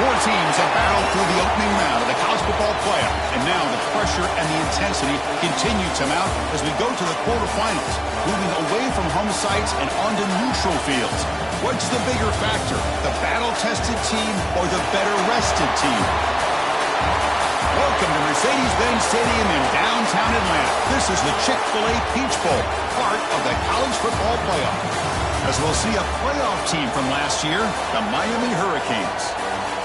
Four teams have battled through the opening round of the college football playoff, and now the pressure and the intensity continue to mount as we go to the quarterfinals, moving away from home sites and onto neutral fields. What's the bigger factor, the battle-tested team or the better-rested team? Welcome to Mercedes-Benz Stadium in downtown Atlanta. This is the Chick-fil-A Peach Bowl, part of the college football playoff. As we'll see a playoff team from last year, the Miami Hurricanes,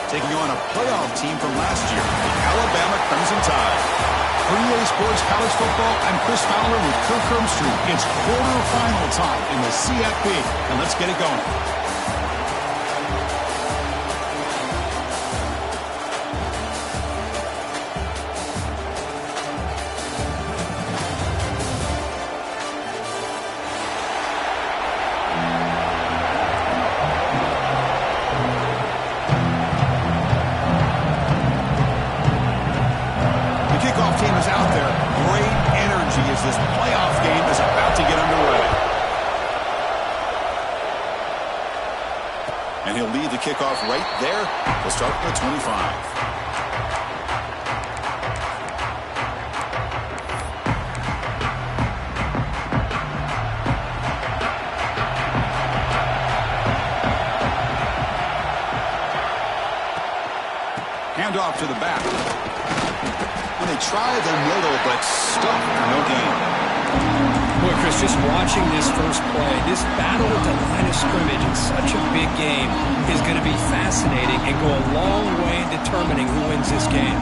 taking on a playoff team from last year, the Alabama Crimson Tide. For EA Sports College Football, I'm Chris Fowler with Kirk Herbstreit. It's quarterfinal time in the CFP, and let's get it going. And he'll lead the kickoff right there. We'll start with the 25. Handoff to the back. When they try the middle, but stuck for no gain. Boy, Chris, just watching this first play, this battle at the line of scrimmage in such a big game is going to be fascinating and go a long way in determining who wins this game.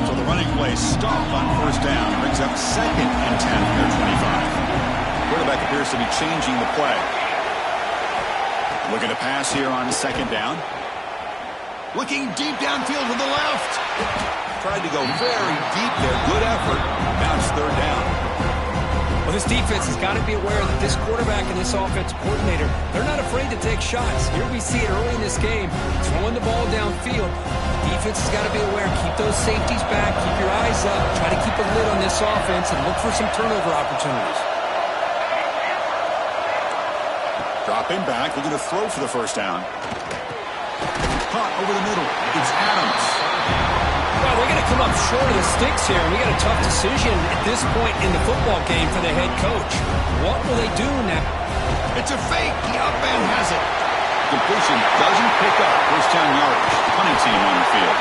So the running play stopped on first down, brings up 2nd and 10 from their 25. Quarterback appears to be changing the play. Looking to pass here on 2nd down. Looking deep downfield to the left. Tried to go very deep there. Good effort. Now it's 3rd down. Well, this defense has got to be aware that this quarterback and this offensive coordinator, they're not afraid to take shots. Here we see it early in this game, throwing the ball downfield. Defense has got to be aware. Keep those safeties back. Keep your eyes up. Try to keep a lid on this offense and look for some turnover opportunities. Dropping back, looking to throw for the first down. Caught over the middle. It's Adams. Well, they're going to come up short of the sticks here. We got a tough decision at this point in the football game for the head coach. What will they do now? It's a fake. The up end has it. Completion doesn't pick up first down yardage. Punting team on the field.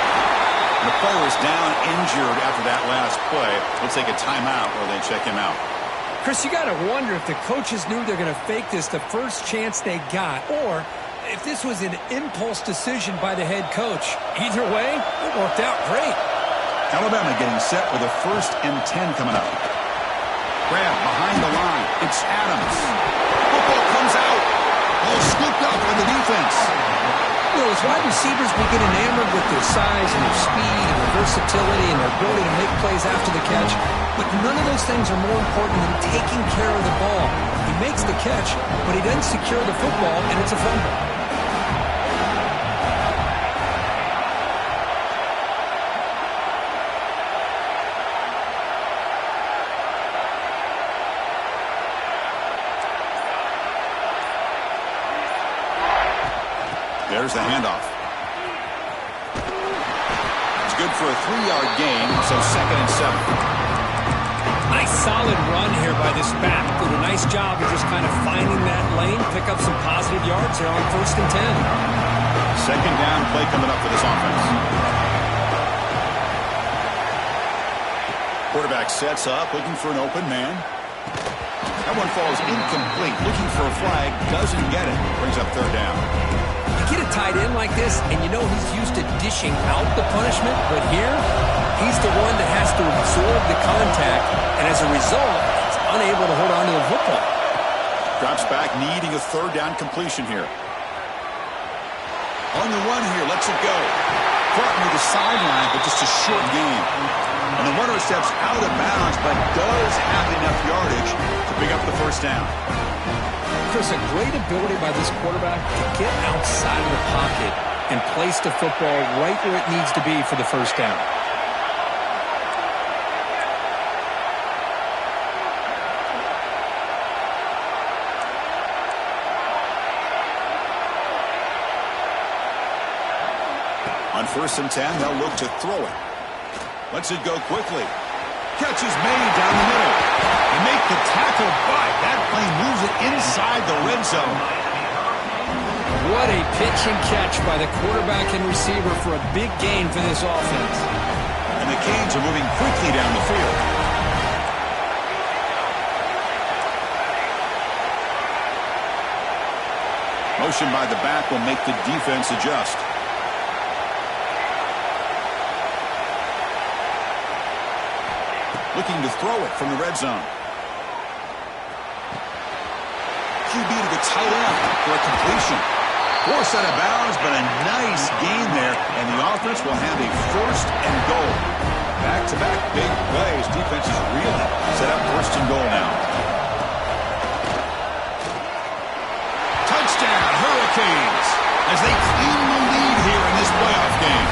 The player is down injured after that last play. We'll take a timeout while they check him out. Chris, you got to wonder if the coaches knew they're going to fake this the first chance they got, or if this was an impulse decision by the head coach. Either way, it worked out great. Alabama getting set with a 1st and 10 coming up. Grab behind the line. It's Adams. Football comes out. All scooped up on the defense. You know, as wide receivers, we get enamored with their size and their speed and their versatility and their ability to make plays after the catch. But none of those things are more important than taking care of the ball. He makes the catch, but he doesn't secure the football, and it's a fumble. There's the handoff. It's good for a 3-yard gain, so 2nd and 7. Nice solid run here by this back. Did a nice job of just kind of finding that lane, pick up some positive yards there on 1st and 10. 2nd down play coming up for this offense. Quarterback sets up, looking for an open man. That one falls incomplete. Looking for a flag, doesn't get it. Brings up 3rd down. Get a tight end like this, and you know he's used to dishing out the punishment, but here, he's the one that has to absorb the contact, and as a result, he's unable to hold on to the football. Drops back, needing a 3rd down completion here. On the run here, lets it go. Caught near the sideline, but just a short gain. And the runner steps out of bounds, but does have enough yardage to pick up the 1st down. Chris, a great ability by this quarterback to get outside of the pocket and place the football right where it needs to be for the 1st down. On 1st and 10, they'll look to throw it. Lets it go quickly. Catch is made down the middle. They make the tackle, but that plane moves it inside the red zone. What a pitch and catch by the quarterback and receiver for a big gain for this offense. And the Canes are moving quickly down the field. Motion by the back will make the defense adjust. Looking to throw it from the red zone. QB to the tight end for a completion. Forced out of bounds, but a nice gain there, and the offense will have a 1st and goal. Back-to-back big plays. Defense is really set up 1st and goal now. Touchdown, Hurricanes, as they claim the lead here in this playoff game.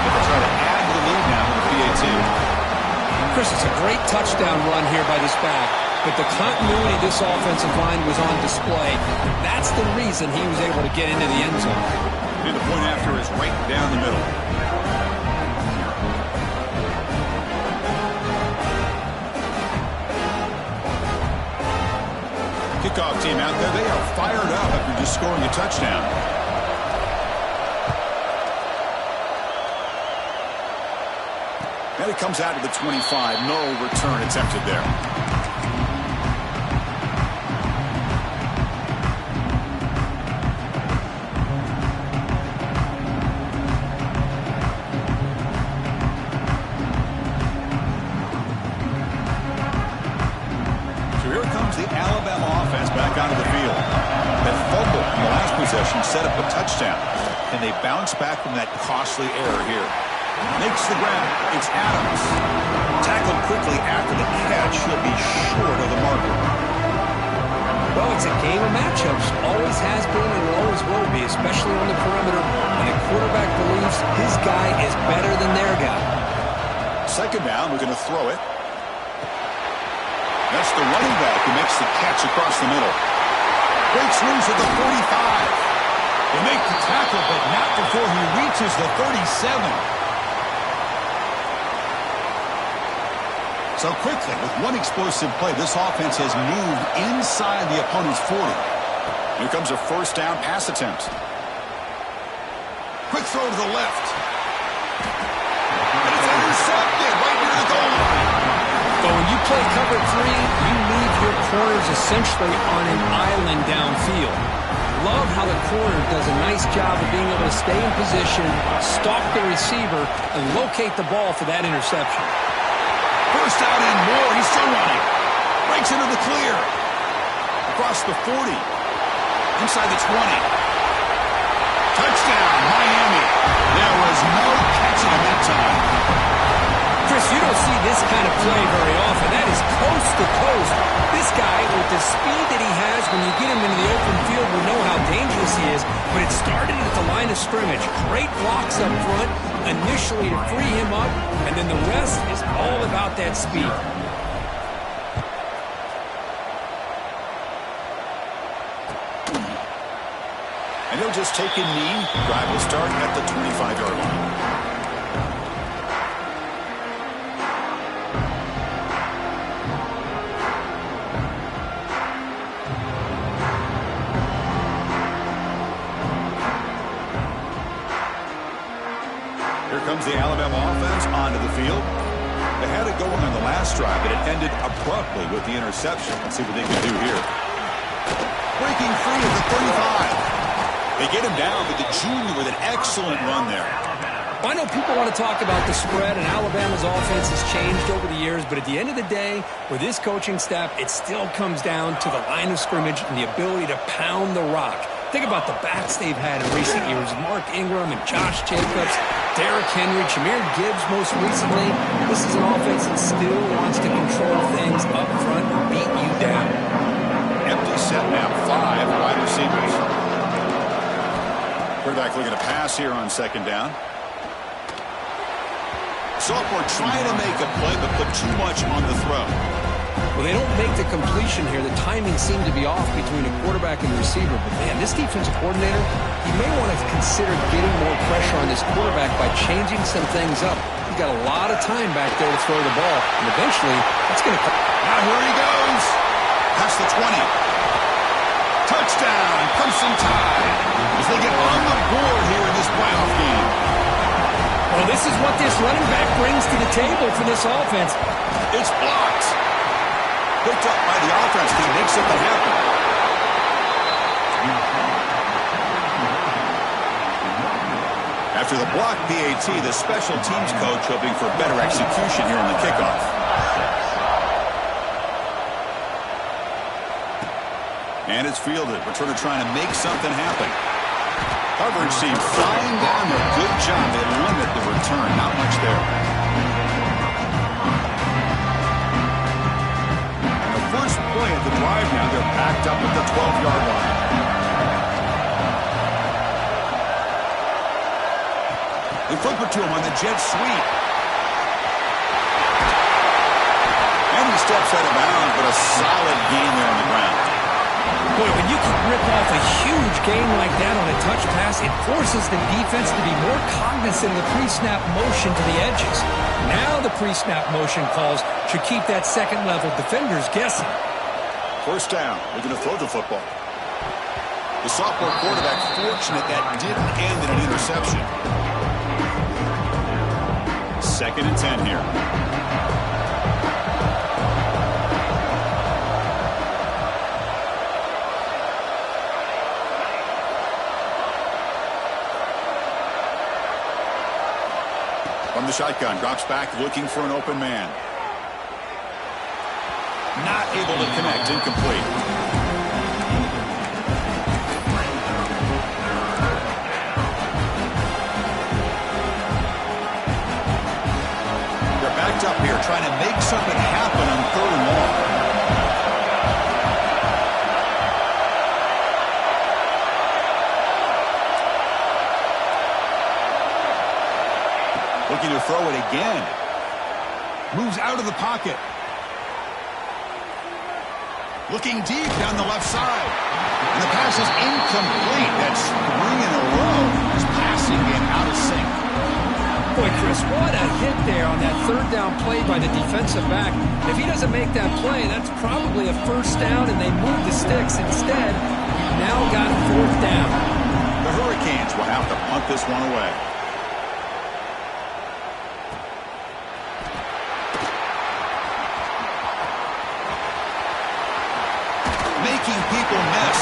They'll try to add to the lead now with the PAT. Chris, it's a great touchdown run here by this back, but the continuity of this offensive line was on display. That's the reason he was able to get into the end zone. And the point after is right down the middle. Kickoff team out there, they are fired up after just scoring a touchdown. And it comes out to the 25. No return attempted there. So here comes the Alabama offense back onto the field. That fumble in the last possession set up a touchdown. And they bounce back from that costly error here. Makes the grab. It's Adams. Tackled quickly after the catch. He'll be short of the marker. Well, it's a game of matchups. Always has been and always will be, especially on the perimeter. And the quarterback believes his guy is better than their guy. 2nd down, we're going to throw it. That's the running back who makes the catch across the middle. Breaks loose at the 45. They make the tackle, but not before he reaches the 37. So quickly, with one explosive play, this offense has moved inside the opponent's 40. Here comes a 1st down pass attempt. Quick throw to the left. And it's intercepted right near the goal line. But when you play cover 3, you leave your corners essentially on an island downfield. Love how the corner does a nice job of being able to stay in position, stalk the receiver, and locate the ball for that interception. 1st out and more. He's still running. Breaks into the clear. Across the 40. Inside the 20. Touchdown, Miami. There was no catching him that time. Chris, you don't see this kind of play very often. That is coast to coast. This guy, with the speed that he has, when you get him into the open field, we know how dangerous he is. But it started at the line of scrimmage. Great blocks up front, initially to free him up, and then the rest is all about that speed. And he'll just take a knee. Drive will start at the 25-yard line. Here comes the Alabama offense onto the field. They had it going on the last drive, but it ended abruptly with the interception. Let's see what they can do here. Breaking free at the 35. They get him down, but the junior with an excellent run there. I know people want to talk about the spread, and Alabama's offense has changed over the years, but at the end of the day, with this coaching staff, it still comes down to the line of scrimmage and the ability to pound the rock. Think about the backs they've had in recent years. Mark Ingram and Josh Jacobs, Derrick Henry, Jahmyr Gibbs most recently. This is an offense that still wants to control things up front and beat you down. Empty set now, 5 wide receivers. Quarterback looking to pass here on 2nd down. Sophomore trying to make a play, but put too much on the throw. Well, they don't make the completion here. The timing seemed to be off between a quarterback and receiver. But, man, this defensive coordinator, he may want to consider getting more pressure on this quarterback by changing some things up. He's got a lot of time back there to throw the ball. And eventually, that's going to come. Now here he goes. Past the 20. Touchdown, Crimson Tide, as they get on the board here in this playoff game. Well, this is what this running back brings to the table for this offense. It's blocked. Picked up by the offense team, makes something happen. After the block PAT, the special teams coach hoping for better execution here on the kickoff. And it's fielded. Returner trying to make something happen. Coverage seems flying down there. Good job. They limit the return. Not much there. The first play of the drive now, they're backed up at the 12-yard line. They flip it to him on the jet sweep. And he steps out of bounds, but a solid gain there on the ground. Boy, when you can rip off a huge gain like that on a touch pass, it forces the defense to be more cognizant of the pre-snap motion to the edges. Now the pre-snap motion calls should keep that second-level defenders guessing. First down. They're going to throw the football. The sophomore quarterback fortunate that didn't end in an interception. 2nd and 10 here. From the shotgun, drops back looking for an open man. Not able to connect, incomplete. They're backed up here trying to make something happen on 3rd and long. Looking to throw it again. Moves out of the pocket. Looking deep down the left side. And the pass is incomplete. That's 3 in a row. His passing game out of sync. Boy, Chris, what a hit there on that 3rd down play by the defensive back. If he doesn't make that play, that's probably a first down, and they move the sticks. Instead, now got 4th down. The Hurricanes will have to punt this one away. Making people miss.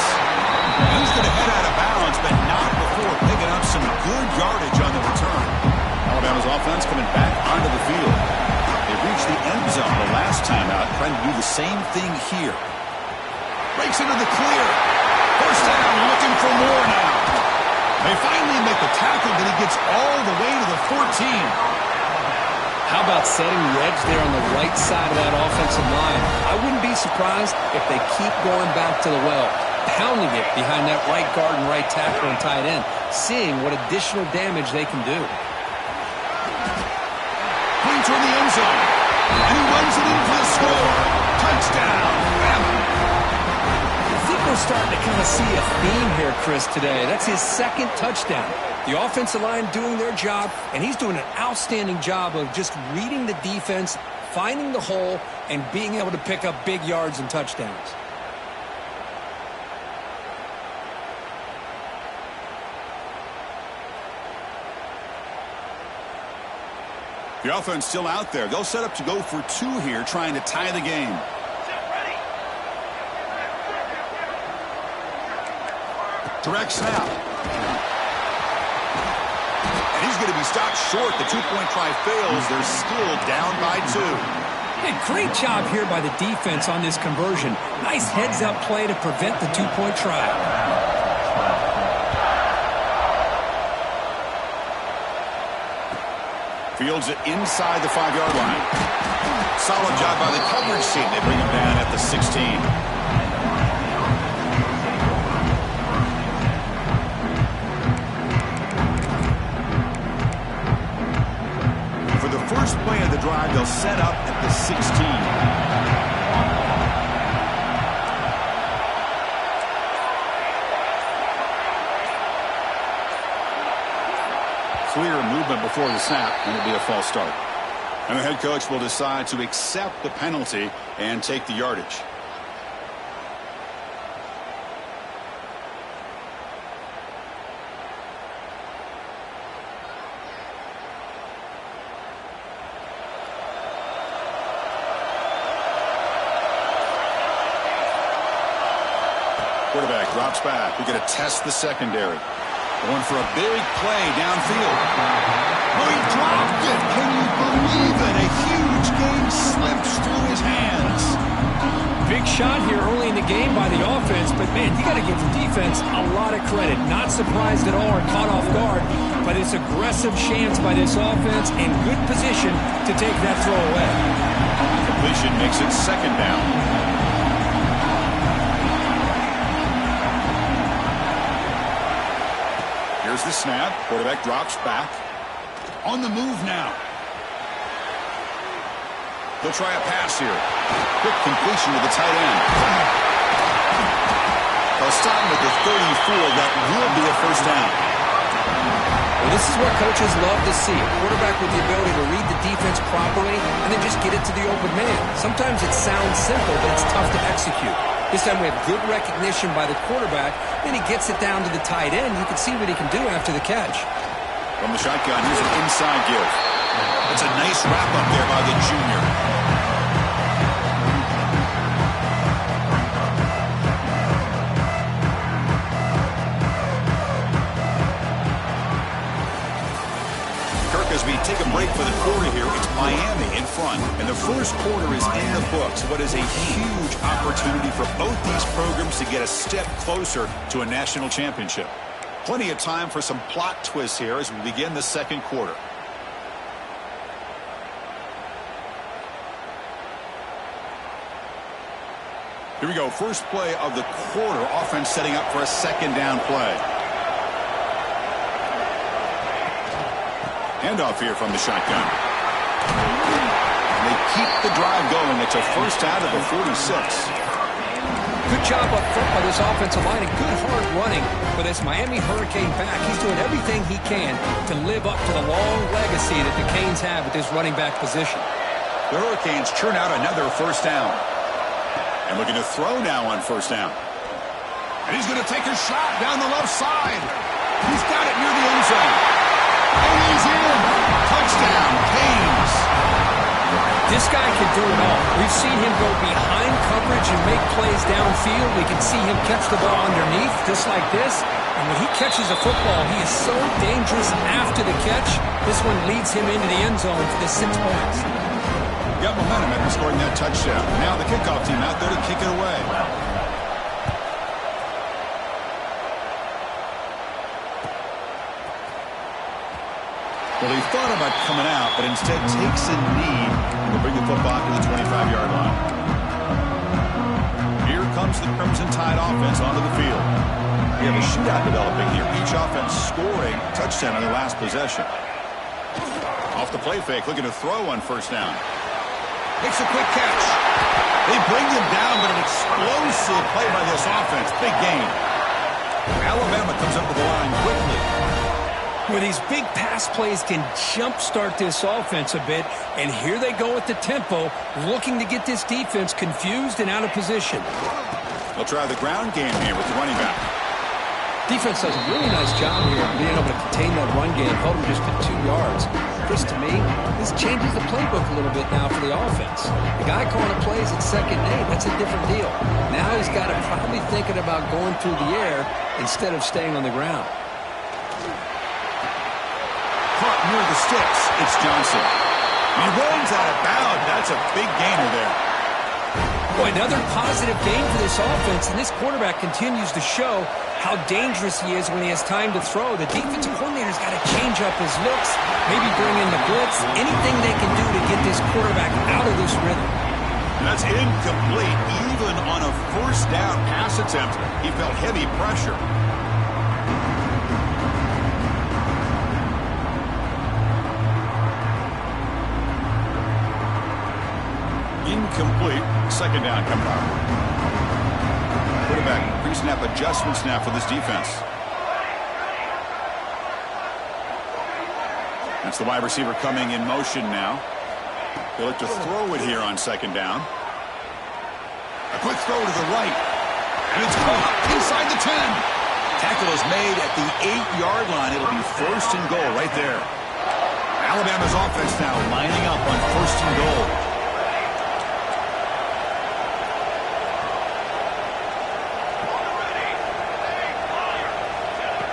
He's going to head out of bounds, but not before picking up some good yardage on the return. Alabama's offense coming back onto the field. They reached the end zone the last time out, trying to do the same thing here. Breaks into the clear. First down, looking for more now. They finally make the tackle, but he gets all the way to the 14. How about setting the edge there on the right side of that offensive line? I wouldn't be surprised if they keep going back to the well, pounding it behind that right guard and right tackle and tight end, seeing what additional damage they can do. Points in the end zone, and he runs it in for the score. Touchdown, Bama. I think we're starting to kind of see a theme here, Chris, today. That's his 2nd touchdown. The offensive line doing their job, and he's doing an outstanding job of just reading the defense, finding the hole, and being able to pick up big yards and touchdowns. The offense still out there. They'll set up to go for 2 here, trying to tie the game. Direct snap. And he's going to be stopped short. The 2-point try fails. They're still down by 2. Hey, great job here by the defense on this conversion. Nice heads-up play to prevent the 2-point try. Fields it inside the 5-yard line. Solid job by the coverage team. They bring him down at the 16. For the first play of the drive, they'll set up at the 16. clear movement before the snap, and it'll be a false start. And the head coach will decide to accept the penalty and take the yardage. Quarterback drops back. We're going to test the secondary. Going for a big play downfield. Oh, he dropped it. Can you believe it? A huge game slips through his hands. Big shot here early in the game by the offense, but, man, you got to give the defense a lot of credit. Not surprised at all or caught off guard, but it's aggressive chance by this offense and good position to take that throw away. Completion makes it second down. Here's the snap. Quarterback drops back. On the move now. They'll try a pass here. Quick completion to the tight end. They'll stop him at the 34. That will be a first down. Well, this is what coaches love to see. A quarterback with the ability to read the defense properly and then just get it to the open man. Sometimes it sounds simple, but it's tough to execute. This time we have good recognition by the quarterback. Then he gets it down to the tight end. You can see what he can do after the catch. From the shotgun, here's an inside give. That's a nice wrap-up there by the junior. As we take a break for the quarter here, it's Miami in front, and the first quarter is in the books. What is a huge opportunity for both these programs to get a step closer to a national championship. Plenty of time for some plot twists here as we begin the second quarter. Here we go, first play of the quarter. Offense setting up for a second down play. Handoff here from the shotgun. And they keep the drive going. It's a first out of the 46. Good job up front by this offensive line and good hard running for this Miami Hurricane back. He's doing everything he can to live up to the long legacy that the Canes have with this running back position. The Hurricanes churn out another first down. And looking to throw now on first down. And he's going to take a shot down the left side. He's got it near the end zone. And he's in. Touchdown, Canes. This guy can do it all. We've seen him go behind coverage and make plays downfield. We can see him catch the ball underneath just like this. And when he catches a football, he is so dangerous after the catch. This one leads him into the end zone for the 6 points. Got momentum after scoring that touchdown. Now the kickoff team out there to kick it away. Well, he thought about coming out, but instead takes a knee and will bring the football to the 25-yard line. Here comes the Crimson Tide offense onto the field. We have a shootout developing here. Each offense scoring a touchdown on their last possession. Off the play fake, looking to throw on first down. Makes a quick catch. They bring him down, but an explosive play by this offense. Big gain. Alabama comes up with the line quickly. Where these big pass plays can jumpstart this offense a bit, and here they go at the tempo, looking to get this defense confused and out of position. They'll try the ground game here with the running back. Defense does a really nice job here of being able to contain that run game, held him just to 2 yards. Chris, to me, this changes the playbook a little bit now for the offense. The guy calling the plays at second and 8, that's a different deal. Now he's got to probably thinking about going through the air instead of staying on the ground. Caught near the sticks. It's Johnson. He runs out of bounds. That's a big gainer there. Boy, another positive game for this offense, and this quarterback continues to show how dangerous he is when he has time to throw. The defensive coordinator's got to change up his looks, maybe bring in the blitz, anything they can do to get this quarterback out of this rhythm. That's incomplete. Even on a first down pass attempt, he felt heavy pressure. Incomplete. Second down coming up. Quarterback pre-snap adjustments now for this defense. That's the wide receiver coming in motion now. They look to throw it here on second down. A quick throw to the right. And it's caught inside the 10. Tackle is made at the 8-yard line. It'll be first and goal right there. Alabama's offense now lining up on first and goal.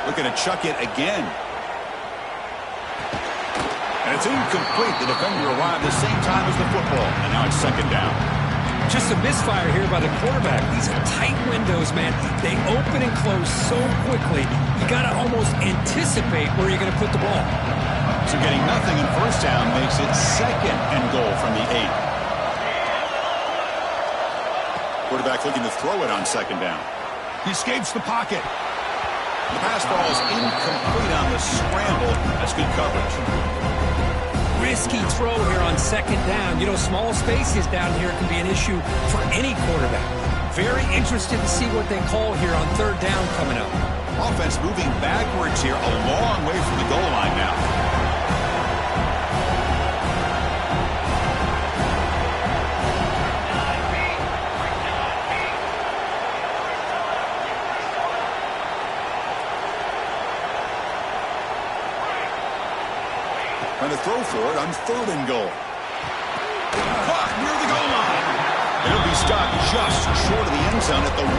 Looking to chuck it again. And it's incomplete. The defender arrived the same time as the football. And now it's second down. Just a misfire here by the quarterback. These are tight windows, man. They open and close so quickly. You got to almost anticipate where you're going to put the ball. So getting nothing in first down makes it second and goal from the 8. Quarterback looking to throw it on second down. He escapes the pocket. The pass ball is incomplete on the scramble. That's good coverage. Risky throw here on second down. You know, small spaces down here can be an issue for any quarterback. Very interested to see what they call here on third down coming up. Offense moving backwards here, a long way from the goal line now. Trying to throw for it on third and goal. Caught near the goal line. It'll be stopped just short of the end zone at the 1.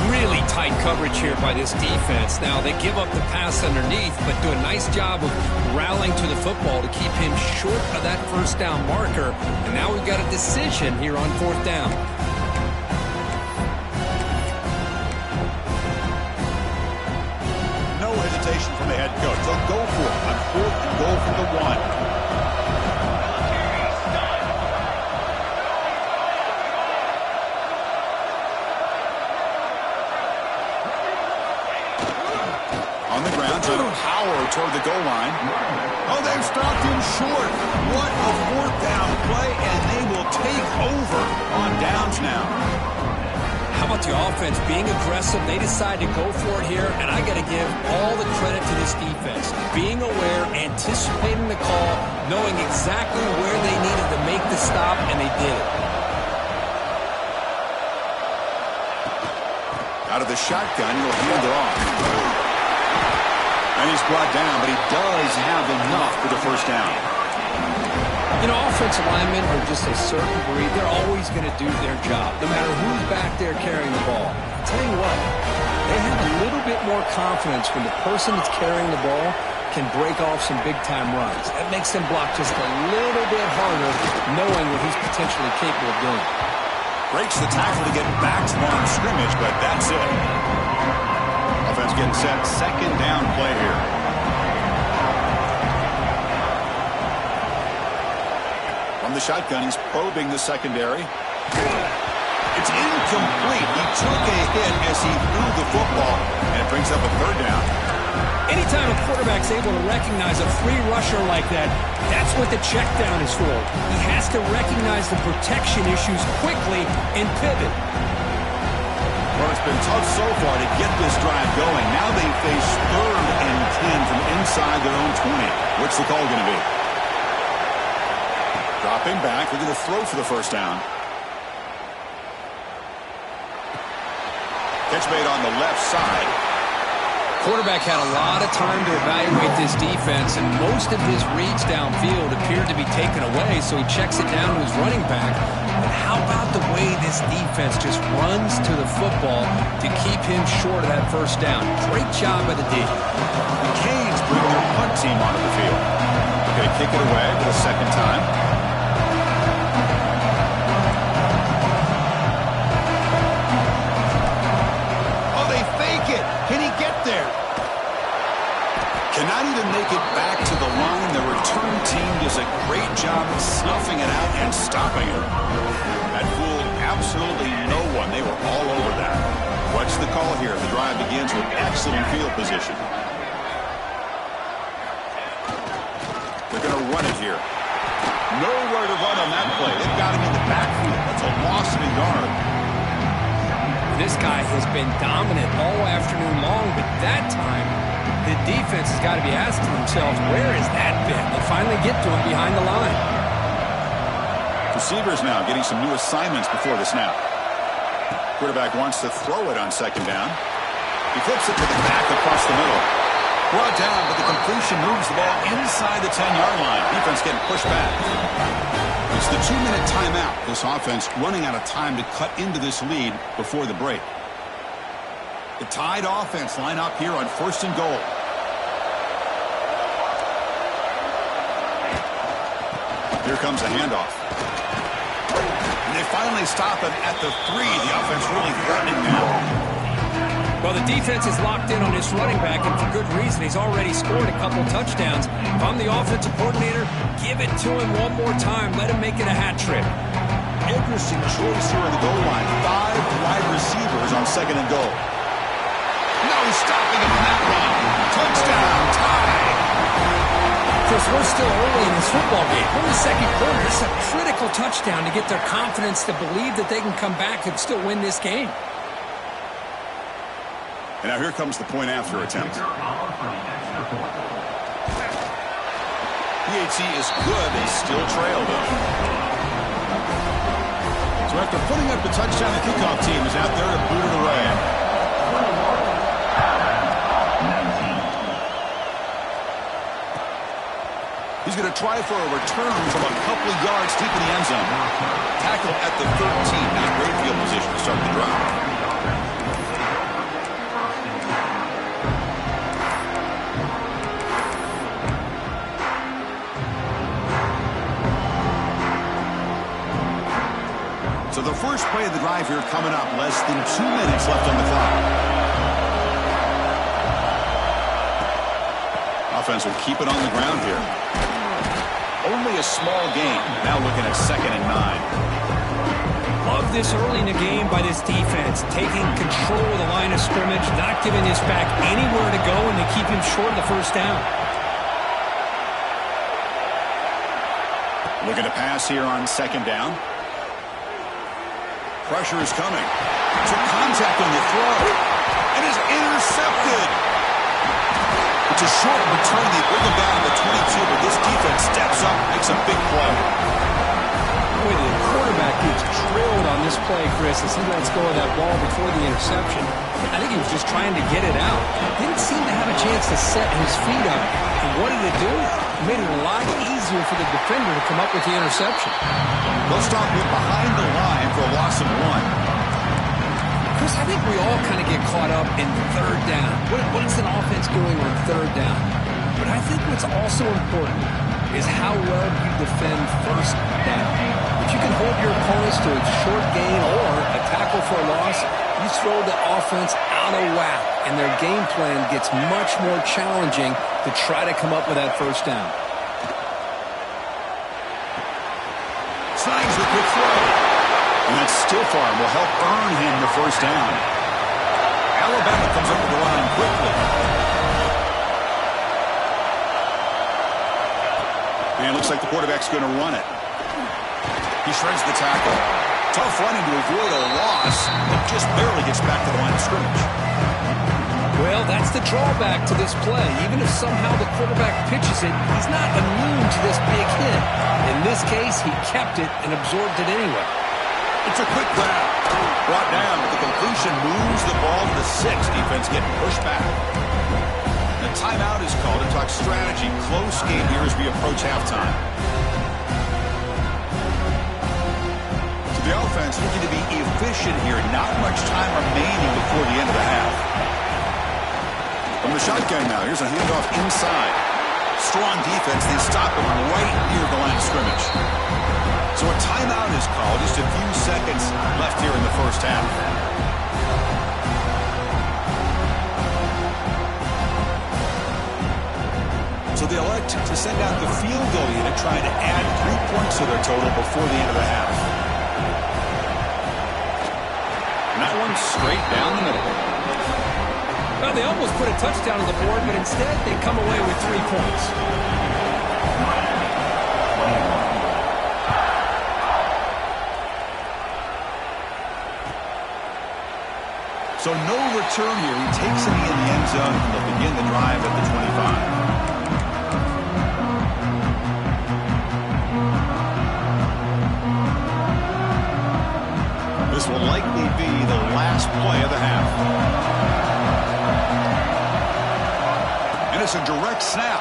Really tight coverage here by this defense. Now, they give up the pass underneath, but do a nice job of rallying to the football to keep him short of that first down marker. And now we've got a decision here on fourth down. From the head coach. They'll go for it on fourth and goal from the 1. On the ground, trying to power toward the goal line. Oh, they've stopped him short. What a fourth down play, and they will take over on downs now. How about the offense being aggressive? They decide to go for it here, and I got to give all the credit to this defense. Being aware, anticipating the call, knowing exactly where they needed to make the stop, and they did it. Out of the shotgun, he'll hand it off. And he's brought down, but he does have enough for the first down. You know, offensive linemen are just a certain breed. They're always going to do their job, no matter who's back there carrying the ball. I'll tell you what, they have a little bit more confidence when the person that's carrying the ball can break off some big-time runs. That makes them block just a little bit harder, knowing what he's potentially capable of doing. Breaks the tackle to get back to line of scrimmage, but that's it. Offense getting set. Second down play here. From the shotgun, he's probing the secondary. It's incomplete. He took a hit as he threw the football, and it brings up a third down. Anytime a quarterback's able to recognize a free rusher like that, that's what the check down is for. He has to recognize the protection issues quickly and pivot. Well, it's been tough so far to get this drive going. Now they face third and 10 from inside their own 20. What's the call going to be? Dropping back, looking to throw for the first down. Catch made on the left side. Quarterback had a lot of time to evaluate this defense, and most of his reads downfield appeared to be taken away, so he checks it down to his running back. But how about the way this defense just runs to the football to keep him short of that first down? Great job by the D. The Canes bring their punt team onto the field. They're going to kick it away for the second time. Can he get there? Cannot even make it back to the line. The return team does a great job of snuffing it out and stopping it. That fooled absolutely no one. They were all over that. What's the call here? The drive begins with excellent field position. They're going to run it here. Nowhere to run on that play. They've got him in the backfield. That's a loss of a yard. This guy has been dominant all afternoon long, but that time, the defense has got to be asking themselves, where has that been? They finally get to him behind the line. Receivers now getting some new assignments before the snap. Quarterback wants to throw it on second down. He flips it to the back across the middle. Brought down, but the completion moves the ball inside the 10-yard line. Defense getting pushed back. It's the 2-minute timeout. This offense running out of time to cut into this lead before the break. The tied offense line up here on 1st and goal. Here comes the handoff. And they finally stop him at the 3. The offense really threatening now. Well, the defense is locked in on his running back, and for good reason. He's already scored a couple touchdowns. If I'm the offensive coordinator, give it to him one more time. Let him make it a hat trick. Interesting choice here on the goal line. 5 wide receivers on 2nd and goal. No stopping him on that run. Touchdown, tie. Chris, we're still early in this football game. We're in the 2nd quarter. It's a critical touchdown to get their confidence to believe that they can come back and still win this game. And now here comes the point after attempt. PAT is good. They still trail, though. So after putting up the touchdown, the kickoff team is out there to boot it away. He's going to try for a return from a couple of yards deep in the end zone. Tackle at the 13. Not great field position to start the drive. So the first play of the drive here coming up. Less than 2 minutes left on the clock. Offense will keep it on the ground here. Only a small gain. Now looking at 2nd and 9. Love this early in the game by this defense. Taking control of the line of scrimmage. Not giving this back anywhere to go, and to keep him short of the first down. Looking to pass here on 2nd down. Pressure is coming. Took contact on the throw. And is intercepted. It's a short return. They bring him down to the 22, but this defense steps up, makes a big play. Boy, the quarterback gets drilled on this play, Chris, as he lets go of that ball before the interception. I think he was just trying to get it out. Didn't seem to have a chance to set his feet up. And what did it do? It made it a lot easier for the defender to come up with the interception. They'll stop him behind the line for a loss of 1. Chris, I think we all kind of get caught up in 3rd down. What is an offense doing on 3rd down? But I think what's also important is how well you defend 1st down. If you can hold your opponents to a short gain or a tackle for a loss, you throw the offense out of whack, and their game plan gets much more challenging to try to come up with that 1st down. Signs the quick throw. And that stiff arm will help earn him the 1st down. Alabama comes over the line quickly. And it looks like the quarterback's going to run it. He shreds the tackle. Tough running to avoid a loss, but just barely gets back to the line of scrimmage. Well, that's the drawback to this play. Even if somehow the quarterback pitches it, he's not immune to this big hit. In this case, he kept it and absorbed it anyway. It's a quick grab. Brought down, but the completion moves the ball to the 6. Defense getting pushed back. The timeout is called to talk strategy. Close game here as we approach halftime. So the offense looking to be efficient here. Not much time remaining before the end of the half. From the shotgun now, here's a handoff inside. Strong defense. They stop him right near the line of scrimmage. So a timeout is called. Just a few seconds left here in the first half. So they elect to send out the field goal unit, trying to add 3 points to their total before the end of the half. And that one's straight down the middle. Well, they almost put a touchdown on the board, but instead they come away with 3 points. So no return here. He takes it in the end zone, and they'll begin the drive at the 25. This will likely be the last play of the half. And it's a direct snap.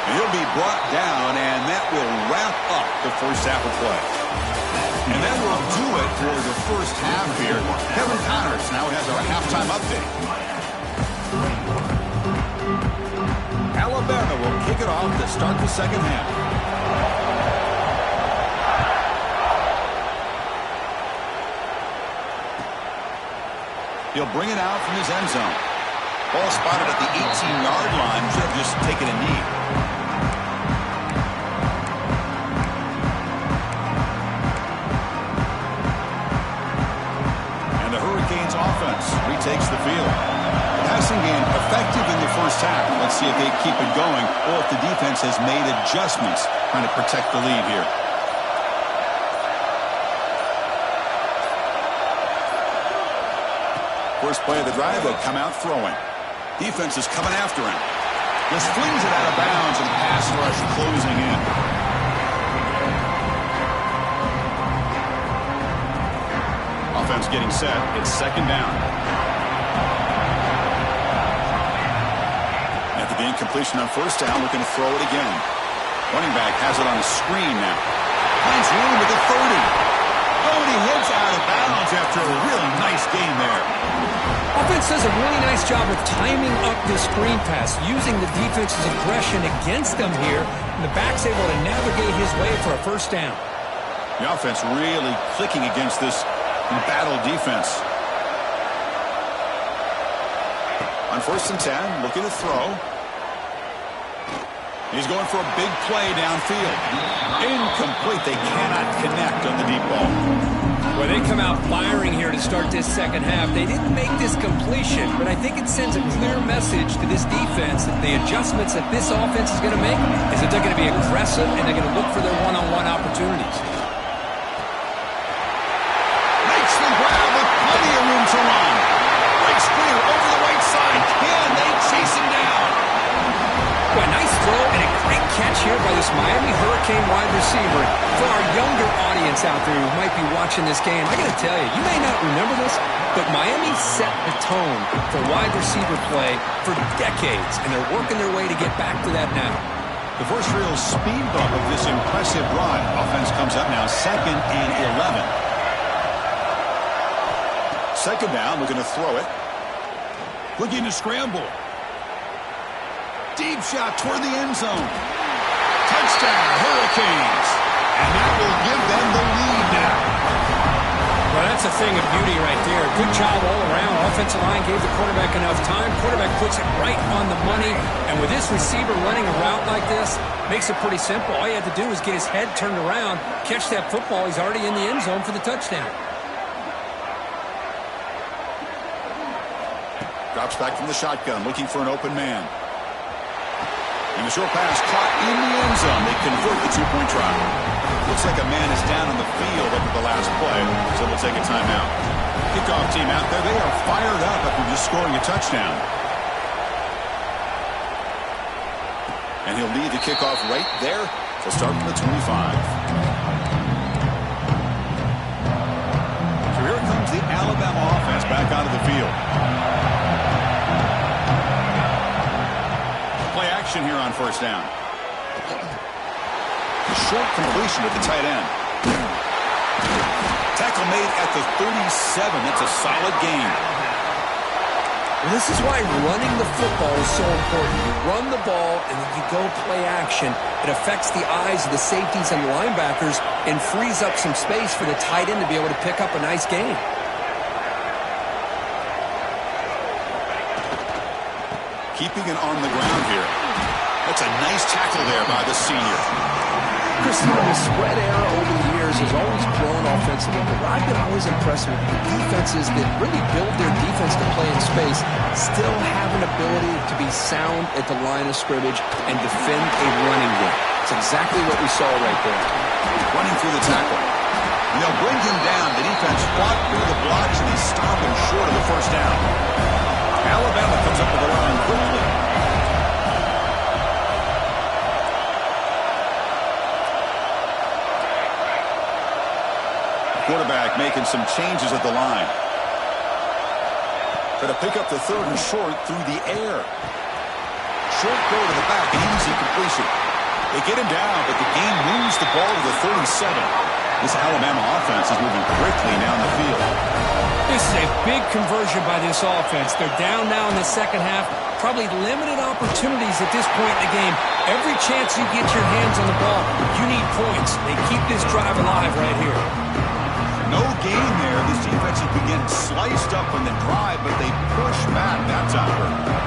And he'll be brought down, and that will wrap up the first half of play. And that will do it for the first half here. Kevin Connors now has our halftime update. Alabama will kick it off to start the second half. He'll bring it out from his end zone. Ball spotted at the 18-yard line. Should have just taken a knee. And the Hurricanes offense retakes the field. The passing game effective in the first half. Let's see if they keep it going or if the defense has made adjustments trying to protect the lead here. First play of the drive, they'll come out throwing. Defense is coming after him. Just flings it out of bounds, and the pass rush closing in. Offense getting set. It's second down. After the incompletion on first down, looking to throw it again. Running back has it on a screen now. Finds room at the 30. Oh, and he heads out of bounds after a really nice game there. Offense does a really nice job of timing up this screen pass, using the defense's aggression against them here, and the back's able to navigate his way for a first down. The offense really clicking against this embattled defense. On 1st and 10, looking to throw. He's going for a big play downfield. Incomplete. They cannot connect on the deep ball. Well, they come out firing here to start this second half. They didn't make this completion, but I think it sends a clear message to this defense that the adjustments that this offense is going to make is that they're going to be aggressive and they're going to look for their one-on-one opportunities. Makes the grab with plenty of room to run. Great screener over the right side. Can they chase him down? Well, a nice throw and a great catch here by this Miami Hurricane wide receiver. For our younger audience out there who might be watching this game, I got to tell you, you may not remember this, but Miami set the tone for wide receiver play for decades, and they're working their way to get back to that now. The first real speed bump of this impressive run. Offense comes up now 2nd and 11. Second down, looking to throw it. Looking to scramble. Deep shot toward the end zone. Touchdown, Hurricanes. And that will give them the lead now. Well, that's a thing of beauty right there. Good job all around. Offensive line gave the quarterback enough time. Quarterback puts it right on the money. And with this receiver running a route like this, makes it pretty simple. All you had to do was get his head turned around, catch that football. He's already in the end zone for the touchdown. Drops back from the shotgun, looking for an open man. And the short pass caught in the end zone. They convert the two-point try. Looks like a man is down on the field after the last play, so we'll take a timeout. Kickoff team out there. They are fired up after just scoring a touchdown. And he'll lead the kickoff right there. They'll start from the 25. So here comes the Alabama offense back onto the field. Play action here on first down. A short completion at the tight end. Tackle made at the 37. That's a solid gain. Well, this is why running the football is so important. You run the ball and then you go play action. It affects the eyes of the safeties and the linebackers and frees up some space for the tight end to be able to pick up a nice gain. Keeping it on the ground here. That's a nice tackle there by the senior. Chris, the spread era over the years has always grown offensively, but I've been always impressed with defenses that really build their defense to play in space, still have an ability to be sound at the line of scrimmage and defend a running game. It's exactly what we saw right there. Running through the tackle. And they'll bring him down. The defense fought through the blocks, and he making some changes at the line. Going to pick up the third and short through the air. Short throw to the back, an easy completion. They get him down, but the game moves the ball to the 37. This Alabama offense is moving quickly down the field. This is a big conversion by this offense. They're down now in the second half. Probably limited opportunities at this point in the game. Every chance you get your hands on the ball, you need points. They keep this drive alive right here. No gain there. This defense has been getting sliced up on the drive, but they push back that time.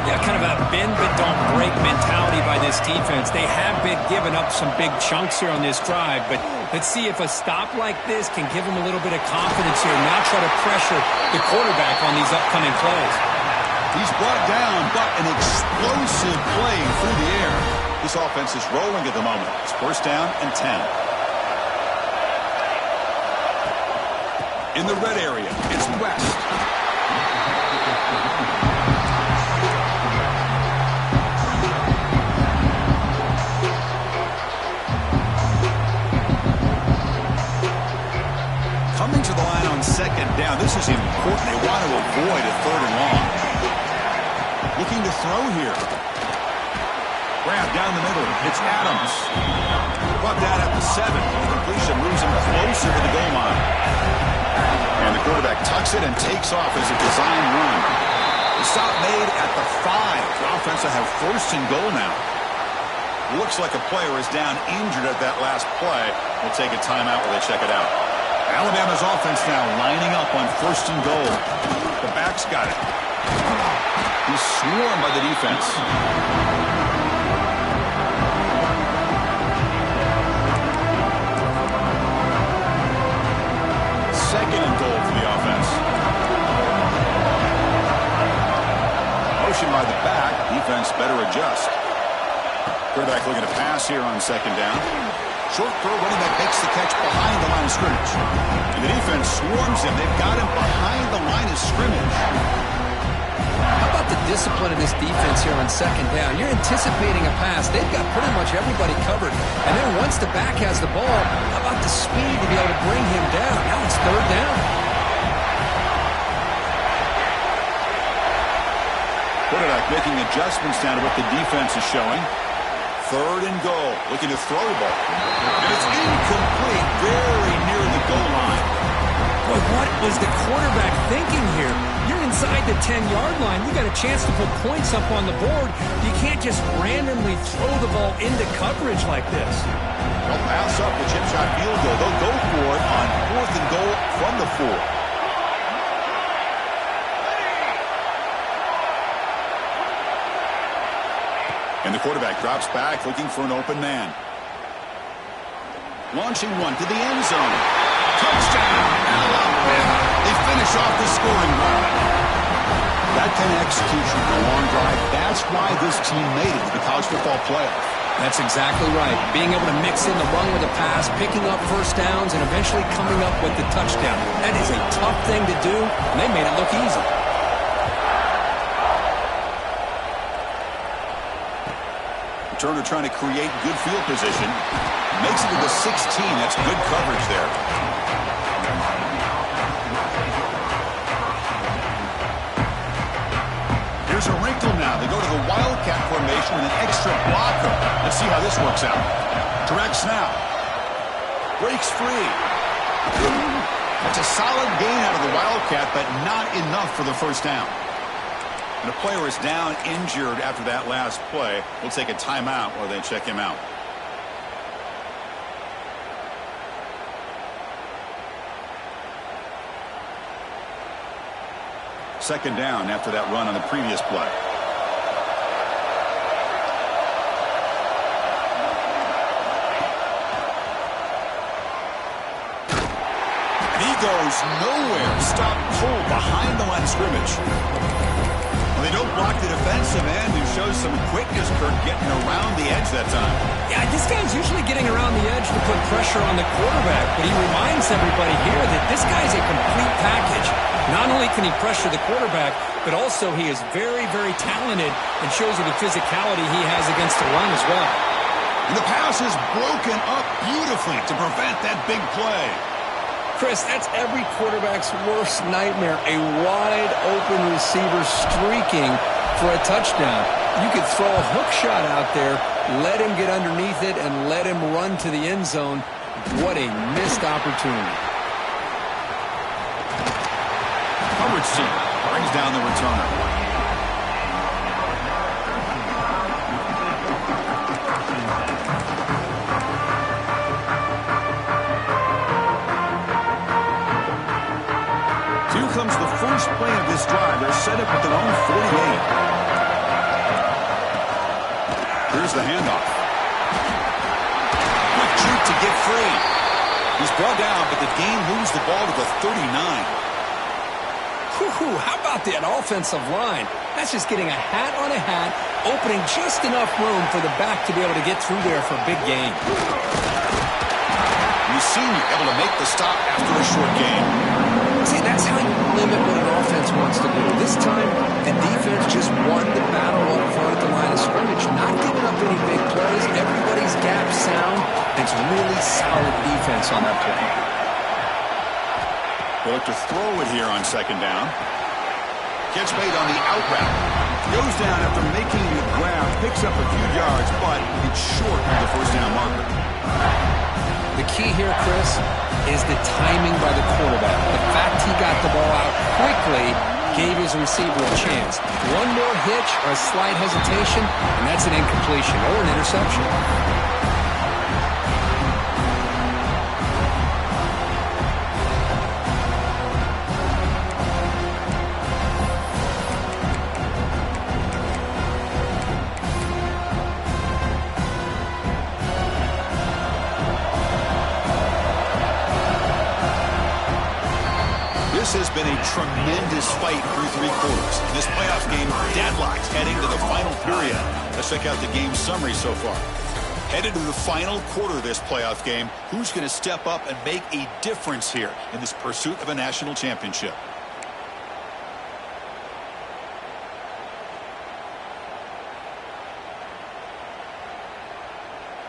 Yeah, kind of a bend but don't break mentality by this defense. They have been giving up some big chunks here on this drive, but let's see if a stop like this can give them a little bit of confidence here. Now try to pressure the quarterback on these upcoming plays. He's brought down, but an explosive play through the air. This offense is rolling at the moment. It's first down and 10. In the red area, it's West. Coming to the line on second down. This is important. They want to avoid a third and long. Looking to throw here. Grab down the middle. It's Adams. Brought down at the 7. Completion moves him closer to the goal line. And the quarterback tucks it and takes off as a design run. The stop made at the 5. The offense will have first and goal now. Looks like a player is down injured at that last play. We'll take a timeout while they check it out. Alabama's offense now lining up on first and goal. The back's got it. He's swarmed by the defense. Second and goal for the offense. Motion by the back. Defense better adjust. Quarterback looking to pass here on second down. Short throw, running back makes the catch behind the line of scrimmage. And the defense swarms him. They've got him behind the line of scrimmage. How about the discipline of this defense here on second down? You're anticipating a pass. They've got pretty much everybody covered. And then once the back has the ball, how about the speed to be able to bring him down? Now it's third down. Quarterback making adjustments down to what the defense is showing. Third and goal. Looking to throw the ball. And it's incomplete. Very near the goal line. Boy, what was the quarterback thinking here? You're inside the 10-yard line. You got a chance to put points up on the board. You can't just randomly throw the ball into coverage like this. They'll pass up the chip shot field goal. They'll go for it on fourth and goal from the 4. And the quarterback drops back, looking for an open man. Launching one to the end zone. Touchdown, Alabama. They finish off the scoring drive. That kind of execution for a long drive, that's why this team made it to the college football playoff. That's exactly right. Being able to mix in the run with a pass, picking up first downs, and eventually coming up with the touchdown. That is a tough thing to do, and they made it look easy. Turner trying to create good field position. Makes it to the 16. That's good coverage there. Here's a wrinkle now. They go to the Wildcat formation with an extra blocker. Let's see how this works out. Direct snap. Breaks free. That's a solid gain out of the Wildcat, but not enough for the first down. And the player is down injured after that last play. We'll take a timeout while they check him out. Second down after that run on the previous play. And he goes nowhere. Stop cold behind the line of scrimmage. They don't block the defensive end, who shows some quickness, Kirk, getting around the edge that time. Yeah, this guy's usually getting around the edge to put pressure on the quarterback, but he reminds everybody here that this guy's a complete package. Not only can he pressure the quarterback, but also he is very, very talented and shows you the physicality he has against the run as well. And the pass is broken up beautifully to prevent that big play. Chris, that's every quarterback's worst nightmare. A wide-open receiver streaking for a touchdown. You could throw a hook shot out there, let him get underneath it, and let him run to the end zone. What a missed opportunity. Coverage team brings down the returner. Comes the first play of this drive. They're set up at their own 48. Here's the handoff. Quick juke to get free. He's brought down, but the game moves the ball to the 39. How about that offensive line? That's just getting a hat on a hat, opening just enough room for the back to be able to get through there for a big gain. You've seen you able to make the stop after a short game. See, that's how you limit what an offense wants to do. This time, the defense just won the battle up front at the line of scrimmage, not giving up any big plays. Everybody's gap sound. It's really solid defense on that play. They look to throw it here on second down. Gets made on the out route. Goes down after making the grab, picks up a few yards, but it's short of the first down marker. The key here, Chris, is the timing by the quarterback. The fact he got the ball out quickly gave his receiver a chance. One more hitch or a slight hesitation, and that's an incompletion or an interception. This has been a tremendous fight through three quarters. This playoff game deadlocked heading to the final period. Let's check out the game summary so far. Headed to the final quarter of this playoff game, who's going to step up and make a difference here in this pursuit of a national championship?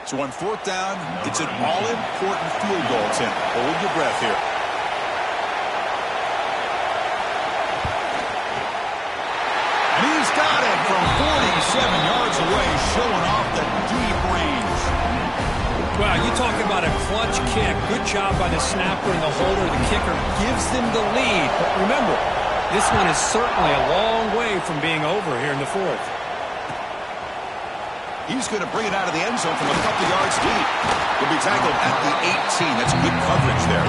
So on fourth down, it's an all-important field goal attempt. Hold your breath here. He's got it from 47 yards away, showing off the deep range. Wow, you talk about a clutch kick. Good job by the snapper and the holder. The kicker gives them the lead. But remember, this one is certainly a long way from being over here in the fourth. He's going to bring it out of the end zone from a couple yards deep. He'll be tackled at the 18. That's good coverage there.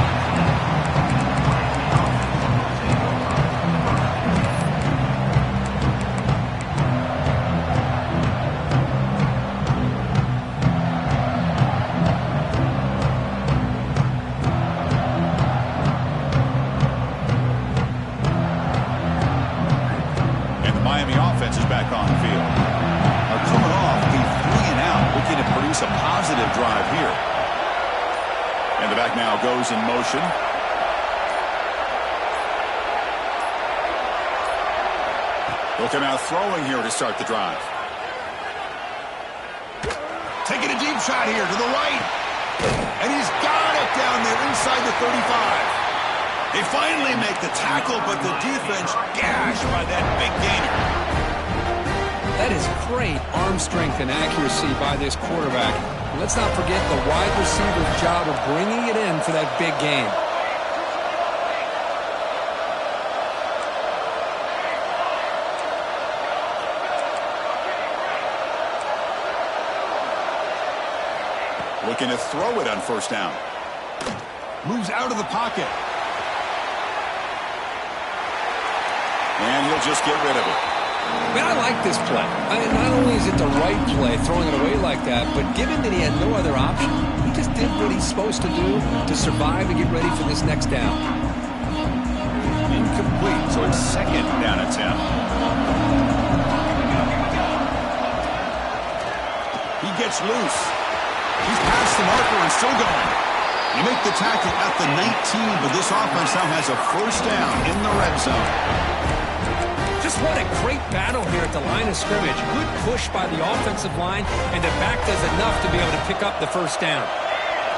Goes in motion. They'll come out throwing here to start the drive. Taking a deep shot here to the right. And he's got it down there inside the 35. They finally make the tackle, but the defense gashed by that big gainer. That is great arm strength and accuracy by this quarterback. Let's not forget the wide receiver's job of bringing it in for that big game. Looking to throw it on first down. Moves out of the pocket. And he'll just get rid of it. Man, I like this play. Not only is it the right play, throwing it away like that, but given that he had no other option, he just did what he's supposed to do to survive and get ready for this next down. Incomplete, so it's second down attempt. He gets loose. He's past the marker and still going. You make the tackle at the 19, but this offense now has a first down in the red zone. Just what a great battle here at the line of scrimmage. Good push by the offensive line, and the back does enough to be able to pick up the first down.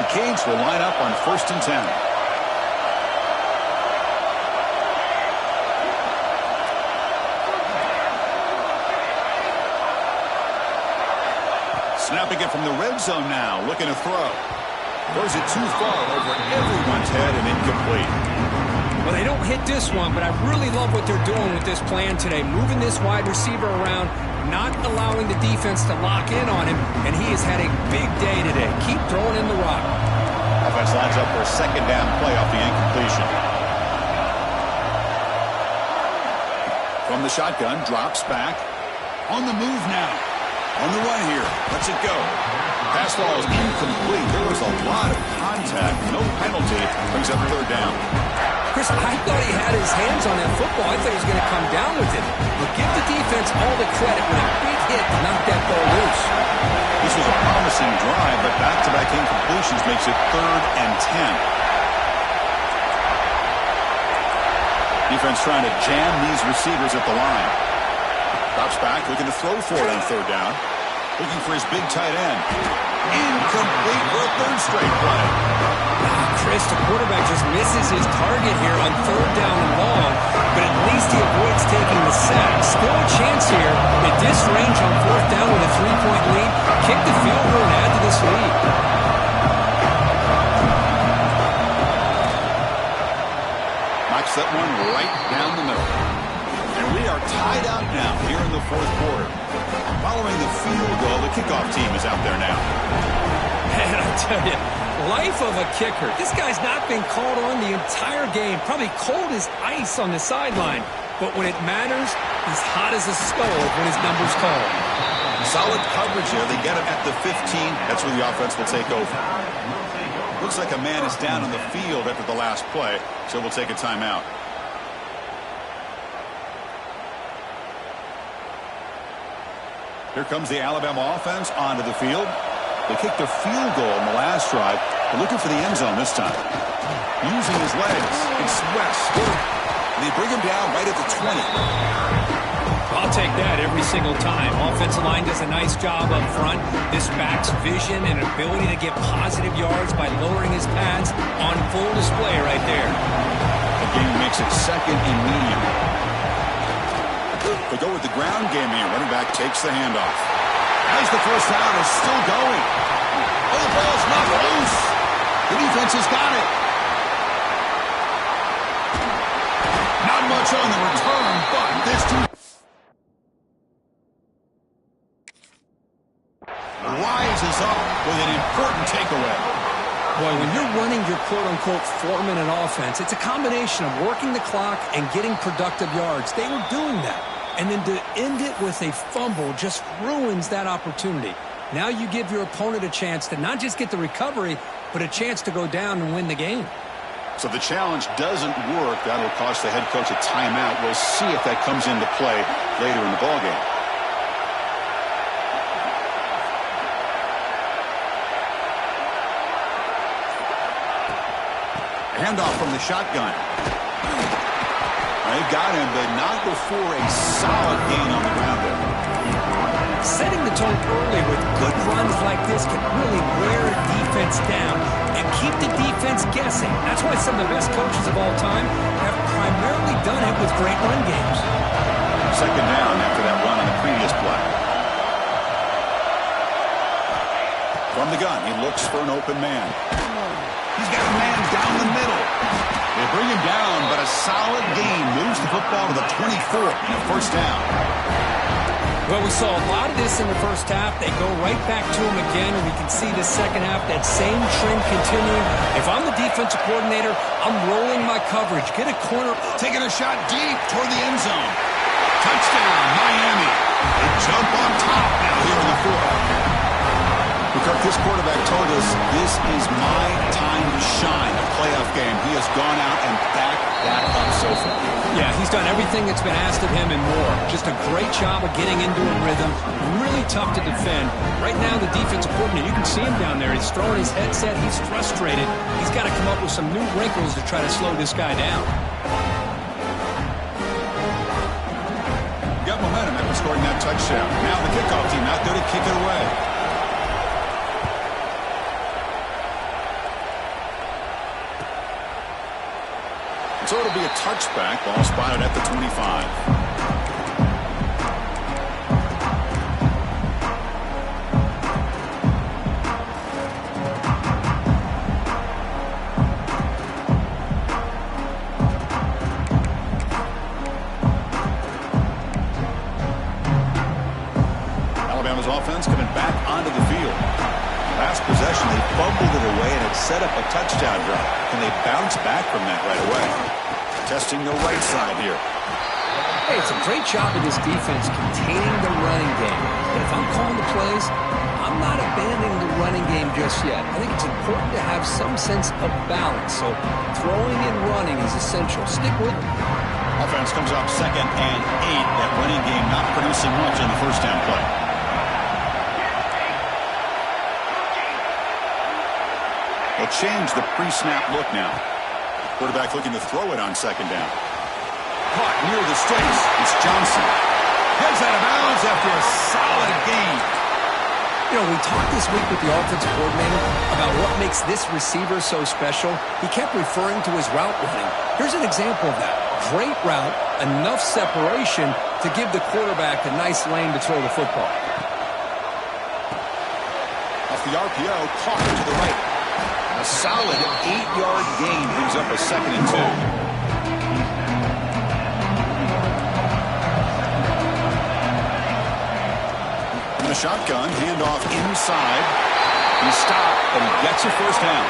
The Canes will line up on 1st and 10. Snapping it from the red zone now, looking to throw. Throws it too far over everyone's head and incomplete. Well, they don't hit this one, but I really love what they're doing with this plan today. Moving this wide receiver around, not allowing the defense to lock in on him, and he has had a big day today. Keep throwing in the rock. Offense lines up for a second down play off the incompletion. From the shotgun, drops back. On the move now. On the run here. Lets it go. Pass ball is incomplete. There was a lot of contact. No penalty. Brings up third down. Chris, I thought he had his hands on that football. I thought he was going to come down with it. But give the defense all the credit with a big hit to knock that ball loose. This was a promising drive, but back-to-back incompletions makes it 3rd and 10. Defense trying to jam these receivers at the line. Drops back, looking to throw for it on 3rd down. Looking for his big tight end. Incomplete for a 3rd straight play. Chris, the quarterback just misses his target here on 3rd down and long, but at least he avoids taking the sack. Still a chance here at this range on 4th down with a 3-point lead. Kick the field goal and add to this lead. Knocks that one right down the middle. And we are tied out now here in the 4th quarter. Following the field goal, the kickoff team is out there now. Man, I tell you, life of a kicker. This guy's not been called on the entire game. Probably cold as ice on the sideline. But when it matters, he's hot as a stove when his number's called. Solid coverage here. They get him at the 15. That's where the offense will take over. Looks like a man is down on the field after the last play, so we'll take a timeout. Here comes the Alabama offense onto the field. They kicked a field goal in the last drive. They're looking for the end zone this time. Using his legs. It's West. They bring him down right at the 20. I'll take that every single time. Offensive line does a nice job up front. This back's vision and ability to get positive yards by lowering his pads on full display right there. The game makes it 2nd and medium. They go with the ground game here. Running back takes the handoff. As the first down is still going. Oh, the ball's not loose. The defense has got it. Not much on the return, but this rises up with an important takeaway. Boy, when you're running your quote-unquote 4-minute offense, it's a combination of working the clock and getting productive yards. They were doing that. And then to end it with a fumble just ruins that opportunity. Now you give your opponent a chance to not just get the recovery, but a chance to go down and win the game. So if the challenge doesn't work, that'll cost the head coach a timeout. We'll see if that comes into play later in the ballgame. Handoff from the shotgun. They got him, but not before a solid gain on the ground there. Setting the tone early with good runs like this can really wear a defense down and keep the defense guessing. That's why some of the best coaches of all time have primarily done it with great run games. 2nd down after that run on the previous play. From the gun, he looks for an open man. He's got a man down the middle. They bring him down, but a solid gain moves the football to the 24 and a first down. Well, we saw a lot of this in the first half. They go right back to him again, and we can see the second half, that same trend continuing. If I'm the defensive coordinator, I'm rolling my coverage. Get a corner. Taking a shot deep toward the end zone. Touchdown, Miami. They jump on top now here in the 4th. Kirk, this quarterback told us this is my time to shine, a playoff game. He has gone out and backed that up so far. Yeah, he's done everything that's been asked of him and more. Just a great job of getting into a rhythm. Really tough to defend. Right now, the defensive coordinator, you can see him down there. He's throwing his headset. He's frustrated. He's got to come up with some new wrinkles to try to slow this guy down. Got momentum after scoring that touchdown. Now the kickoff team out there to kick it away. So it'll be a touchback. Ball spotted at the 25. Broncos offense coming back onto the field. Last possession, they fumbled it away, and it set up a touchdown drive. Can they bounce back from that right away? Testing the right side here. Hey, it's a great job of this defense containing the running game. But if I'm calling the plays, I'm not abandoning the running game just yet. I think it's important to have some sense of balance. So throwing and running is essential. Stick with it. Offense comes up 2nd and 8. That running game not producing much on the first down play. They'll change the pre-snap look now. Quarterback looking to throw it on 2nd down. Caught near the sticks. It's Johnson. Heads out of bounds after a solid gain. You know, we talked this week with the offensive coordinator about what makes this receiver so special. He kept referring to his route running. Here's an example of that. Great route, enough separation to give the quarterback a nice lane to throw the football. Off the RPO, caught to the right. A solid 8-yard gain brings up a 2nd and 2. Shotgun, handoff inside. He's stopped, but he gets a first down.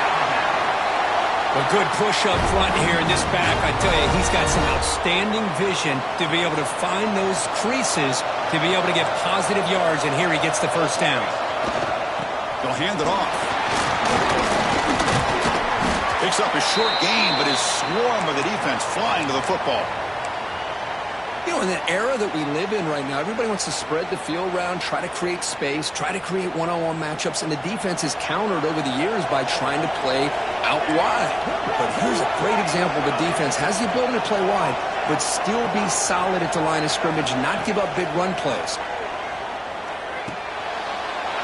A good push up front here in this back. I tell you, he's got some outstanding vision to be able to find those creases, to be able to get positive yards, and here he gets the first down. They'll hand it off. Picks up a short gain, but his swarm of the defense flying to the football. You know, in the era that we live in right now, everybody wants to spread the field around, try to create space, try to create one-on-one matchups, and the defense is countered over the years by trying to play out wide. But here's a great example. The defense has the ability to play wide, but still be solid at the line of scrimmage, not give up big run plays.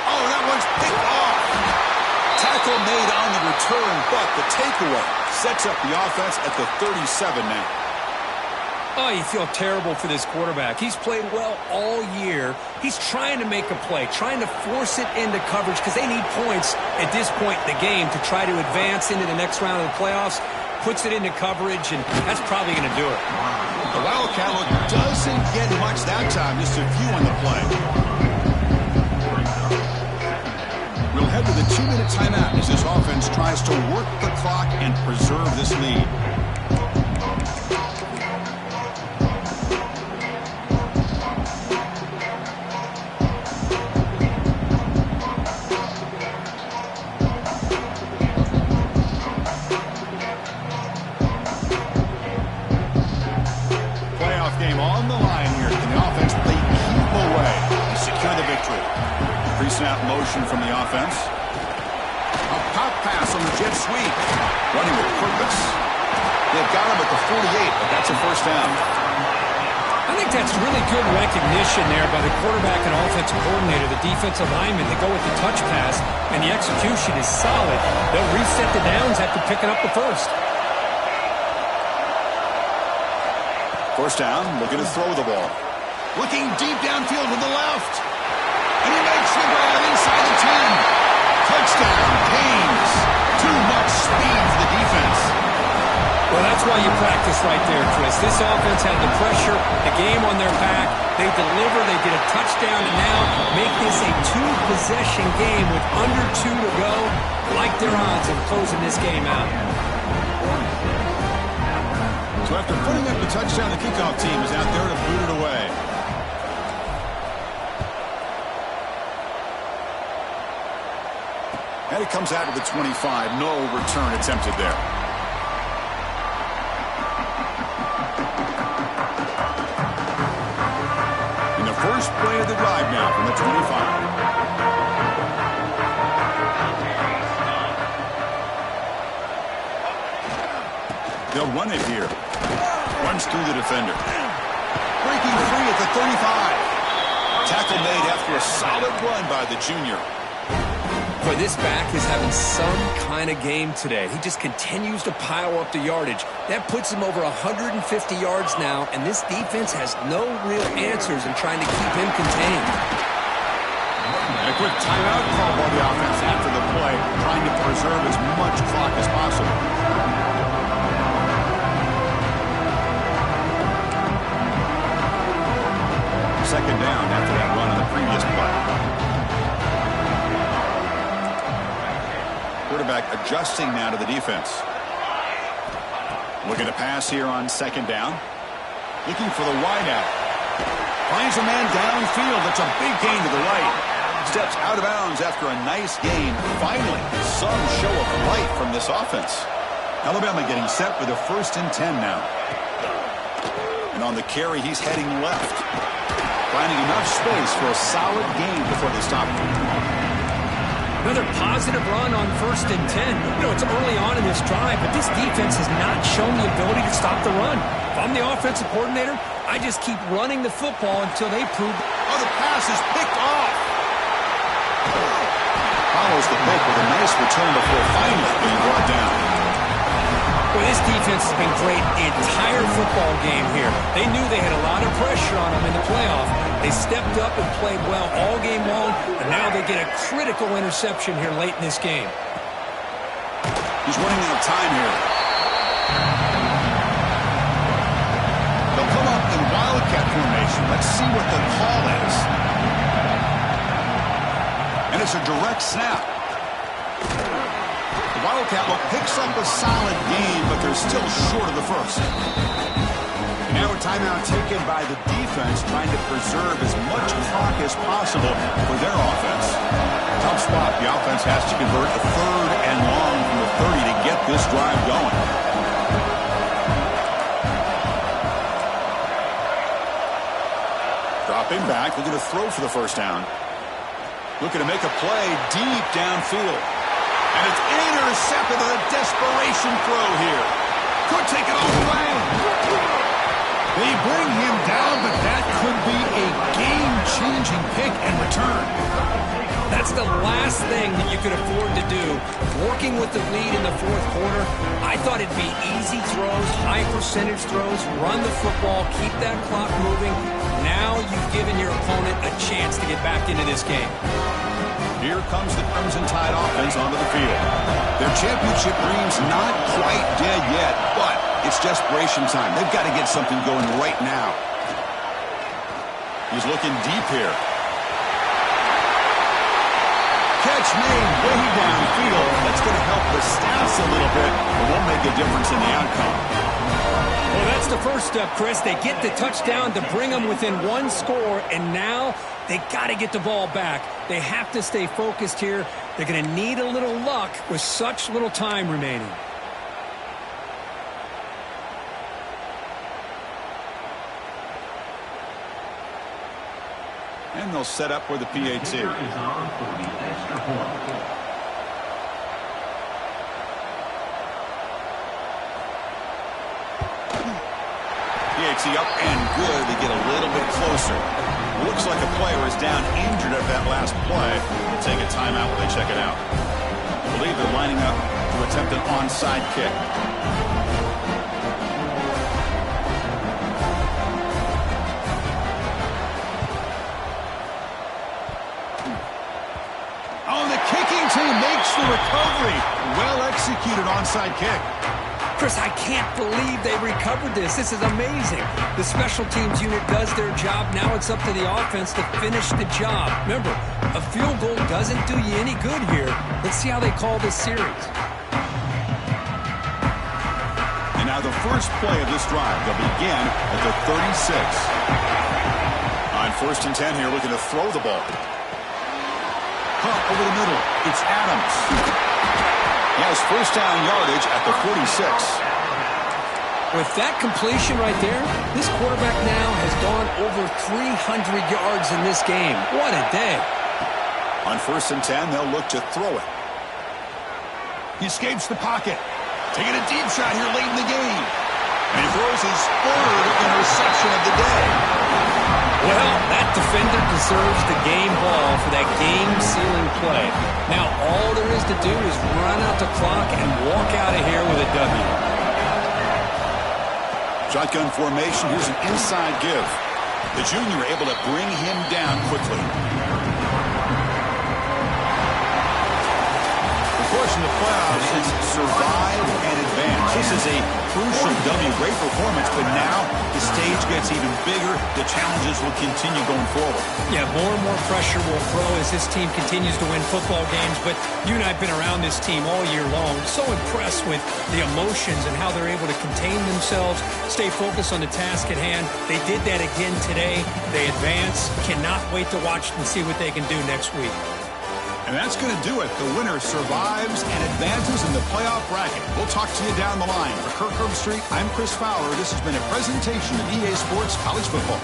Oh, that one's picked off. Tackle made on the return, but the takeaway sets up the offense at the 37 now. Oh, you feel terrible for this quarterback. He's played well all year. He's trying to make a play, trying to force it into coverage because they need points at this point in the game to try to advance into the next round of the playoffs. Puts it into coverage, and that's probably going to do it. The Wildcat look doesn't get much that time, just a few on the play. We'll head to the 2-minute timeout as this offense tries to work the clock and preserve this lead. On the line here. Can the offense play keep away and secure the victory? Pre-snap motion from the offense. A pop pass on the jet sweep. Running with purpose. They've got him at the 48, but that's a first down. I think that's really good recognition there by the quarterback and offensive coordinator, the defensive lineman. They go with the touch pass, and the execution is solid. They'll reset the downs after picking up the first. First down, looking to throw the ball. Looking deep downfield to the left. And he makes the grab inside the 10. Touchdown, Canes. Too much speed for the defense. Well, that's why you practice right there, Chris. This offense had the pressure, the game on their back. They deliver, they get a touchdown, and now make this a 2-possession game with under 2 to go. Like their odds of closing this game out. So after putting up the touchdown, the kickoff team is out there to boot it away. And it comes out to the 25. No return attempted there. In the first play of the drive now from the 25. They'll run it here. Runs through the defender. Breaking free at the 35. Tackle made after a solid run by the junior. Boy, this back is having some kind of game today. He just continues to pile up the yardage. That puts him over 150 yards now, and this defense has no real answers in trying to keep him contained. And a quick timeout call by the offense after the play, trying to preserve as much clock as possible. Second down after that run on the previous play. quarterback adjusting now to the defense. Looking to pass here on second down. Looking for the wideout. Finds a man downfield. It's a big gain to the right. Steps out of bounds after a nice gain. Finally, some show of life from this offense. Alabama getting set for the 1st and 10 now. And on the carry, he's heading left. Finding enough space for a solid gain before they stop him. Another positive run on 1st and 10. You know, it's early on in this drive, but this defense has not shown the ability to stop the run. If I'm the offensive coordinator, I just keep running the football until they prove... Oh, the pass is picked off. Follows the pick with a nice return before finally being brought down. Well, this defense has been great the entire football game here. They knew they had a lot of pressure on them in the playoff. They stepped up and played well all game long, and now they get a critical interception here late in this game. He's running out of time here. They'll come up in wildcat formation. Let's see what the call is. And it's a direct snap. The Wildcat look picks up a solid gain, but they're still short of the first. And now a timeout taken by the defense, trying to preserve as much clock as possible for their offense. Tough spot. The offense has to convert a 3rd and long from the 30 to get this drive going. Dropping back, looking to throw for the 1st down. Looking to make a play deep downfield. And it's intercepted on a desperation throw here. Could take it all the way. They bring him down, but that could be a game-changing pick and return. That's the last thing that you could afford to do. Working with the lead in the 4th quarter, I thought it'd be easy throws, high percentage throws, run the football, keep that clock moving. Now you've given your opponent a chance to get back into this game. Here comes the Crimson Tide offense onto the field. Their championship dream's not quite dead yet, but it's desperation time. They've got to get something going right now. He's looking deep here. Catch made way downfield. That's going to help the stats a little bit, but won't make a difference in the outcome. Well, that's the first step, Chris. They get the touchdown to bring them within 1 score, and now they got to get the ball back. They have to stay focused here. They're going to need a little luck with such little time remaining. And they'll set up for the PAT. PAT up and good. They get a little bit closer. Looks like a player is down injured at that last play. They'll take a timeout when they check it out. I believe they're lining up to attempt an onside kick. Oh, the kicking team makes the recovery. Well executed onside kick. Chris, I can't believe they recovered this. This is amazing. The special teams unit does their job. Now it's up to the offense to finish the job. Remember, a field goal doesn't do you any good here. Let's see how they call this series. And now the first play of this drive. They'll begin at the 36. On 1st and 10 here, looking to throw the ball. Caught over the middle. It's Adams. He has 1st down yardage at the 46. With that completion right there, this quarterback now has gone over 300 yards in this game. What a day. On 1st and 10, they'll look to throw it. He escapes the pocket. Taking a deep shot here late in the game. And he throws his 3rd interception of the day. Well, that defender deserves the game ball for that game-sealing play. Now, all there is to do is run out the clock and walk out of here with a W. Shotgun formation. Here's an inside give. The junior able to bring him down quickly. Of course, in the playoffs, it's survive and advance. This is a crucial W. Great performance, but now to stage gets even bigger, the challenges will continue going forward. Yeah, more and more pressure will grow as this team continues to win football games. But you and I have been around this team all year long. So impressed with the emotions and how they're able to contain themselves, stay focused on the task at hand. They did that again today. They advance. Cannot wait to watch and see what they can do next week. And that's going to do it. The winner survives and advances in the playoff bracket. We'll talk to you down the line. For Kirk Herbstreit, I'm Chris Fowler. This has been a presentation of EA Sports College Football.